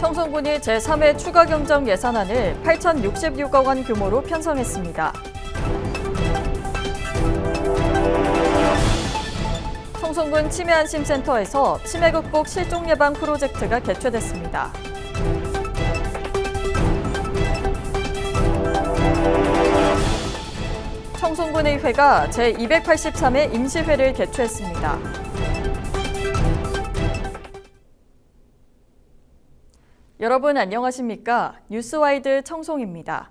청송군이 제3회 추가 경정 예산안을 8,066억 원 규모로 편성했습니다. 청송군 치매안심센터에서 치매 극복 실종 예방 프로젝트가 개최됐습니다. 청송군의회가 제283회 임시회를 개최했습니다. 여러분 안녕하십니까? 뉴스와이드 청송입니다.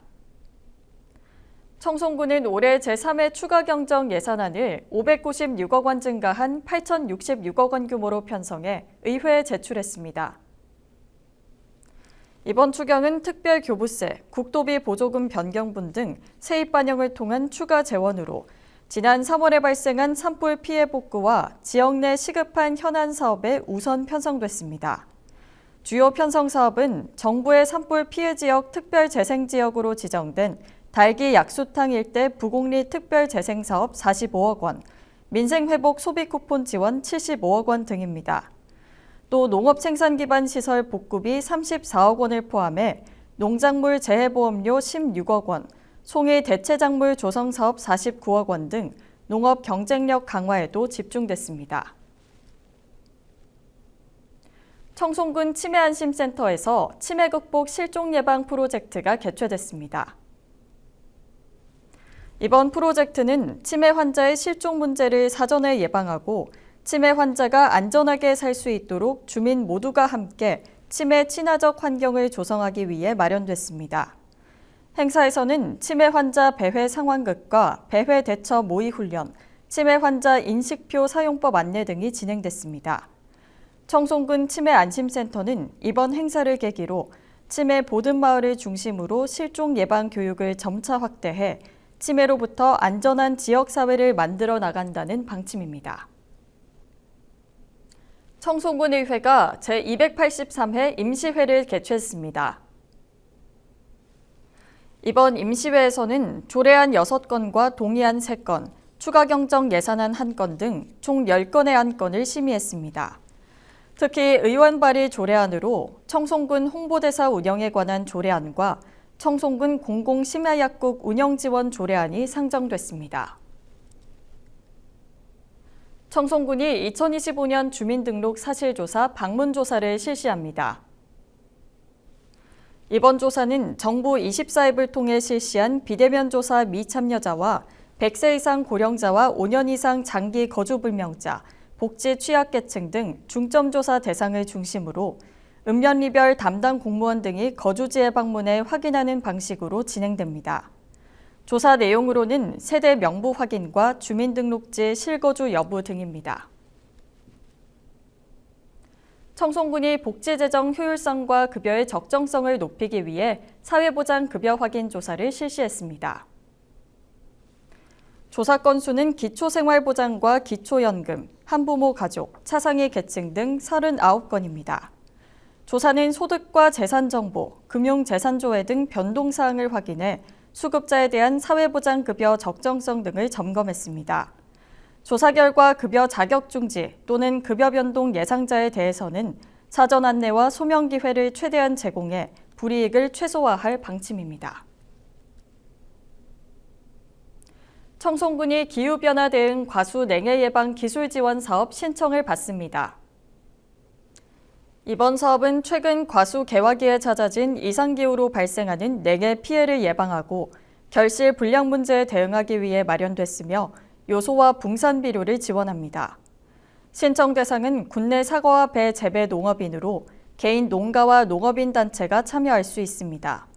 청송군은 올해 제3회 추가 경정 예산안을 596억 원 증가한 8,066억 원 규모로 편성해 의회에 제출했습니다. 이번 추경은 특별교부세, 국도비 보조금 변경분 등 세입 반영을 통한 추가 재원으로 지난 3월에 발생한 산불 피해 복구와 지역 내 시급한 현안 사업에 우선 편성됐습니다. 주요 편성 사업은 정부의 산불 피해 지역 특별재생지역으로 지정된 달기 약수탕 일대 부곡리 특별재생사업 45억 원, 민생회복 소비쿠폰 지원 75억 원 등입니다. 또 농업생산기반시설 복구비 34억 원을 포함해 농작물 재해보험료 16억 원, 송이 대체작물 조성사업 49억 원 등 농업 경쟁력 강화에도 집중됐습니다. 청송군 치매안심센터에서 치매 극복 실종 예방 프로젝트가 개최됐습니다. 이번 프로젝트는 치매 환자의 실종 문제를 사전에 예방하고 치매 환자가 안전하게 살 수 있도록 주민 모두가 함께 치매 친화적 환경을 조성하기 위해 마련됐습니다. 행사에서는 치매 환자 배회 상황극과 배회 대처 모의 훈련, 치매 환자 인식표 사용법 안내 등이 진행됐습니다. 청송군 치매안심센터는 이번 행사를 계기로 치매 보듬마을을 중심으로 실종 예방 교육을 점차 확대해 치매로부터 안전한 지역사회를 만들어 나간다는 방침입니다. 청송군의회가 제283회 임시회를 개최했습니다. 이번 임시회에서는 조례안 6건과 동의안 3건, 추가 경정 예산안 1건 등 총 10건의 안건을 심의했습니다. 특히 의원 발의 조례안으로 청송군 홍보대사 운영에 관한 조례안과 청송군 공공심야약국 운영지원 조례안이 상정됐습니다. 청송군이 2025년 주민등록 사실조사 방문조사를 실시합니다. 이번 조사는 정부 24앱을 통해 실시한 비대면 조사 미참여자와 100세 이상 고령자와 5년 이상 장기 거주불명자, 복지 취약계층 등 중점조사 대상을 중심으로 읍면리별 담당 공무원 등이 거주지에 방문해 확인하는 방식으로 진행됩니다. 조사 내용으로는 세대 명부 확인과 주민등록지 실거주 여부 등입니다. 청송군이 복지재정 효율성과 급여의 적정성을 높이기 위해 사회보장 급여 확인 조사를 실시했습니다. 조사 건수는 기초생활보장과 기초연금, 한부모 가족, 차상위 계층 등 39건입니다. 조사는 소득과 재산정보, 금융재산조회 등 변동사항을 확인해 수급자에 대한 사회보장급여 적정성 등을 점검했습니다. 조사 결과 급여 자격 중지 또는 급여 변동 예상자에 대해서는 사전 안내와 소명 기회를 최대한 제공해 불이익을 최소화할 방침입니다. 청송군이 기후변화 대응 과수 냉해 예방 기술 지원 사업 신청을 받습니다. 이번 사업은 최근 과수 개화기에 잦아진 이상기후로 발생하는 냉해 피해를 예방하고 결실 불량 문제에 대응하기 위해 마련됐으며 요소와 붕산 비료를 지원합니다. 신청 대상은 국내 사과와 배 재배 농업인으로 개인 농가와 농업인 단체가 참여할 수 있습니다.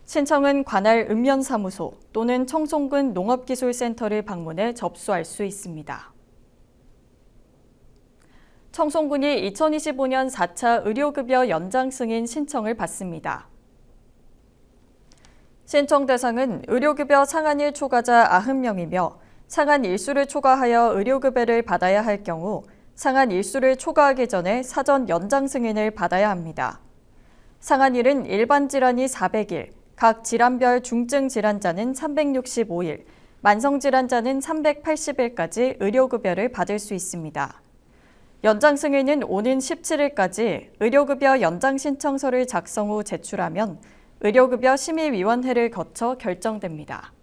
신청은 관할 읍면사무소 또는 청송군 농업기술센터를 방문해 접수할 수 있습니다. 청송군이 2025년 4차 의료급여 연장 승인 신청을 받습니다. 신청 대상은 의료급여 상한일 초과자 90명이며 상한 일수를 초과하여 의료급여를 받아야 할 경우 상한 일수를 초과하기 전에 사전 연장 승인을 받아야 합니다. 상한일은 일반 질환이 400일, 각 질환별 중증 질환자는 365일, 만성 질환자는 380일까지 의료급여를 받을 수 있습니다. 연장 승인은 오는 17일까지 의료급여 연장 신청서를 작성 후 제출하면 의료급여 심의위원회를 거쳐 결정됩니다.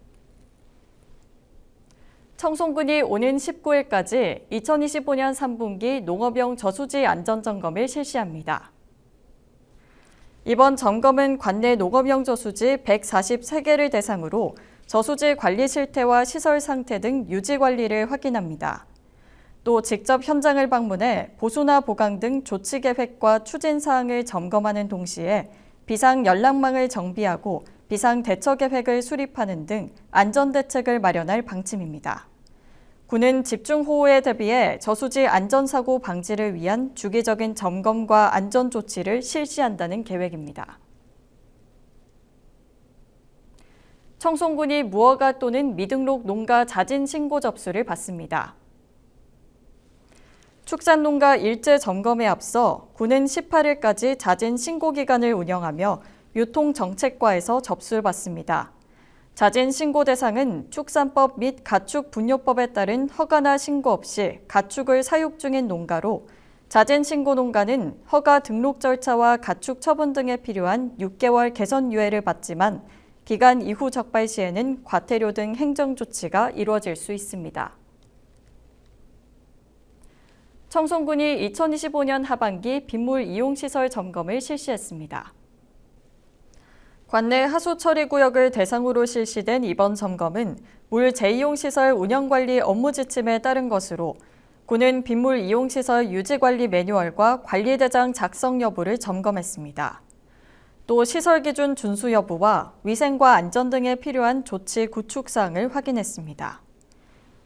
청송군이 오는 19일까지 2025년 3분기 농업용 저수지 안전점검을 실시합니다. 이번 점검은 관내 농업용 저수지 143개를 대상으로 저수지 관리 실태와 시설 상태 등 유지 관리를 확인합니다. 또 직접 현장을 방문해 보수나 보강 등 조치 계획과 추진 사항을 점검하는 동시에 비상 연락망을 정비하고 비상 대처 계획을 수립하는 등 안전 대책을 마련할 방침입니다. 군은 집중호우에 대비해 저수지 안전사고 방지를 위한 주기적인 점검과 안전 조치를 실시한다는 계획입니다. 청송군이 무허가 또는 미등록 농가 자진 신고 접수를 받습니다. 축산농가 일제 점검에 앞서 군은 18일까지 자진 신고 기간을 운영하며 유통정책과에서 접수를 받습니다. 자진 신고 대상은 축산법 및 가축분뇨법에 따른 허가나 신고 없이 가축을 사육 중인 농가로 자진 신고 농가는 허가 등록 절차와 가축 처분 등에 필요한 6개월 개선 유예를 받지만 기간 이후 적발 시에는 과태료 등 행정 조치가 이루어질 수 있습니다. 청송군이 2025년 하반기 빗물 이용시설 점검을 실시했습니다. 관내 하수 처리 구역을 대상으로 실시된 이번 점검은 물 재이용시설 운영관리 업무 지침에 따른 것으로 군은 빗물 이용시설 유지관리 매뉴얼과 관리대장 작성 여부를 점검했습니다. 또 시설 기준 준수 여부와 위생과 안전 등에 필요한 조치 구축 사항을 확인했습니다.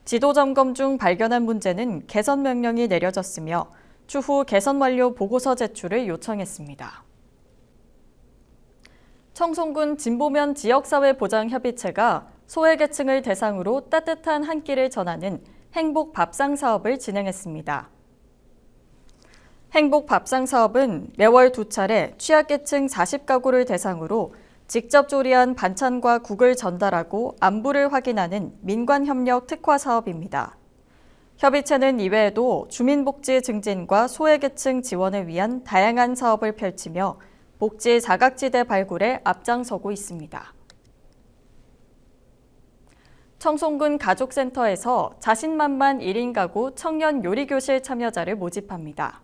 지도 점검 중 발견한 문제는 개선 명령이 내려졌으며 추후 개선 완료 보고서 제출을 요청했습니다. 청송군 진보면 지역사회보장협의체가 소외계층을 대상으로 따뜻한 한 끼를 전하는 행복밥상 사업을 진행했습니다. 행복밥상 사업은 매월 2차례 취약계층 40가구를 대상으로 직접 조리한 반찬과 국을 전달하고 안부를 확인하는 민관협력 특화 사업입니다. 협의체는 이외에도 주민복지 증진과 소외계층 지원을 위한 다양한 사업을 펼치며 복지 사각지대 발굴에 앞장서고 있습니다. 청송군 가족센터에서 자신만만 1인 가구 청년 요리교실 참여자를 모집합니다.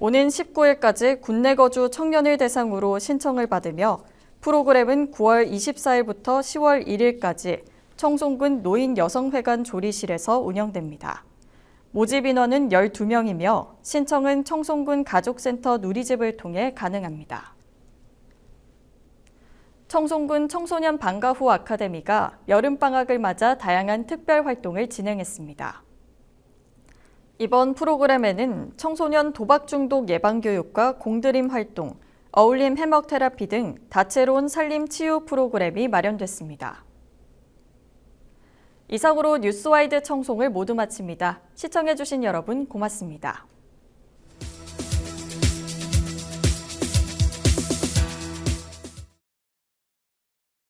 오는 19일까지 국내 거주 청년을 대상으로 신청을 받으며 프로그램은 9월 24일부터 10월 1일까지 청송군 노인여성회관 조리실에서 운영됩니다. 모집 인원은 12명이며 신청은 청송군 가족센터 누리집을 통해 가능합니다. 청송군 청소년 방과 후 아카데미가 여름방학을 맞아 다양한 특별 활동을 진행했습니다. 이번 프로그램에는 청소년 도박 중독 예방 교육과 공드림 활동, 어울림 해먹 테라피 등 다채로운 살림 치유 프로그램이 마련됐습니다. 이상으로 뉴스와이드 청송을 모두 마칩니다. 시청해주신 여러분 고맙습니다.